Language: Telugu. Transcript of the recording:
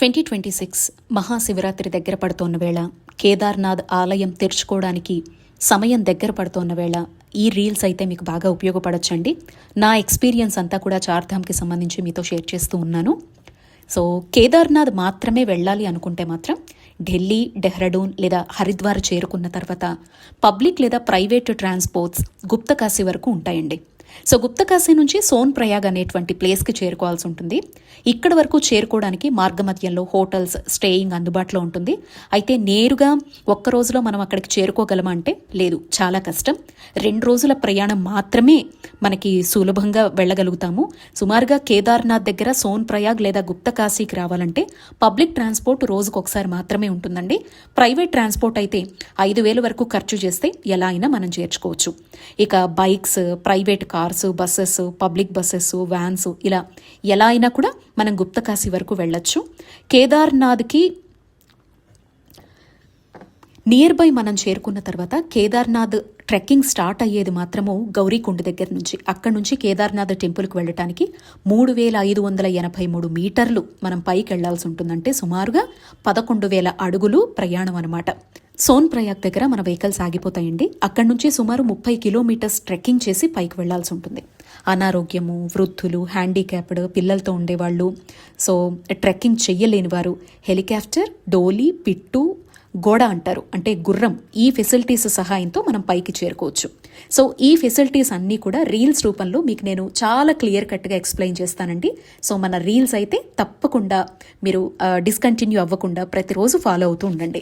2026 మహాశివరాత్రి దగ్గర పడుతోన్న వేళ, కేదార్నాథ్ ఆలయం తెరుచుకోవడానికి సమయం దగ్గర పడుతోన్న వేళ ఈ రీల్స్ అయితే మీకు బాగా ఉపయోగపడొచ్చండి. నా ఎక్స్పీరియన్స్ అంతా కూడా చార్ధామ్కి సంబంధించి మీతో షేర్ చేస్తూ ఉన్నాను. సో కేదార్నాథ్ మాత్రమే వెళ్ళాలి అనుకుంటే మాత్రం ఢిల్లీ, డెహ్రాడూన్ లేదా హరిద్వార్ చేరుకున్న తర్వాత పబ్లిక్ లేదా ప్రైవేట్ ట్రాన్స్పోర్ట్స్ గుప్తకాశీ వరకు ఉంటాయండి. సో గుప్తకాశీ నుంచి సోన్ ప్రయాగ్ అనేటువంటి ప్లేస్కి చేరుకోవాల్సి ఉంటుంది. ఇక్కడ వరకు చేరుకోవడానికి మార్గమధ్యంలో హోటల్స్, స్టేయింగ్ అందుబాటులో ఉంటుంది. అయితే నేరుగా ఒక్క రోజులో మనం అక్కడికి చేరుకోగలమా అంటే లేదు, చాలా కష్టం. 2 రోజుల ప్రయాణం మాత్రమే మనకి సులభంగా వెళ్ళగలుగుతాము. సుమారుగా కేదార్నాథ్ దగ్గర సోన్ ప్రయాగ్ లేదా గుప్తకాశీకి రావాలంటే పబ్లిక్ ట్రాన్స్పోర్ట్ రోజుకు ఒకసారి మాత్రమే ఉంటుందండి. ప్రైవేట్ ట్రాన్స్పోర్ట్ అయితే 5,000 వరకు ఖర్చు చేస్తే ఎలా అయినా మనం చేర్చుకోవచ్చు. ఇక bikes, private cars, buses, public buses, vans ఇలా ఎలా అయినా కూడా మనం గుప్తకాశీ వరకు వెళ్ళొచ్చు. కేదార్నాథ్కి నియర్ బై మనం చేరుకున్న తర్వాత కేదార్నాథ్ ట్రెక్కింగ్ స్టార్ట్ అయ్యేది మాత్రము గౌరీకుండ దగ్గర నుంచి. అక్కడి నుంచి కేదార్నాథ్ టెంపుల్కి వెళ్ళటానికి 3,583 మీటర్లు మనం పైకి వెళ్లాల్సి ఉంటుందంటే సుమారుగా 11,000 అడుగులు ప్రయాణం అనమాట. సోన్ ప్రయాగ్ దగ్గర మన వెహికల్స్ ఆగిపోతాయండి. అక్కడి నుంచి సుమారు 30 కిలోమీటర్స్ ట్రెక్కింగ్ చేసి పైకి వెళ్లాల్సి ఉంటుంది. అనారోగ్యము, వృద్ధులు, హ్యాండిక్యాప్డ్, పిల్లలతో ఉండేవాళ్ళు, సో ట్రెక్కింగ్ చెయ్యలేని వారు హెలికాప్టర్, డోలీ, పిట్టు, గోడ అంటారు, అంటే గుర్రం, ఈ ఫెసిలిటీస్ సహాయంతో మనం పైకి చేరుకోవచ్చు. సో ఈ ఫెసిలిటీస్ అన్నీ కూడా రీల్స్ రూపంలో మీకు నేను చాలా క్లియర్ కట్గా ఎక్స్ప్లెయిన్ చేస్తానండి. సో మన రీల్స్ అయితే తప్పకుండా మీరు డిస్కంటిన్యూ అవ్వకుండా ప్రతిరోజు ఫాలో అవుతూ ఉండండి.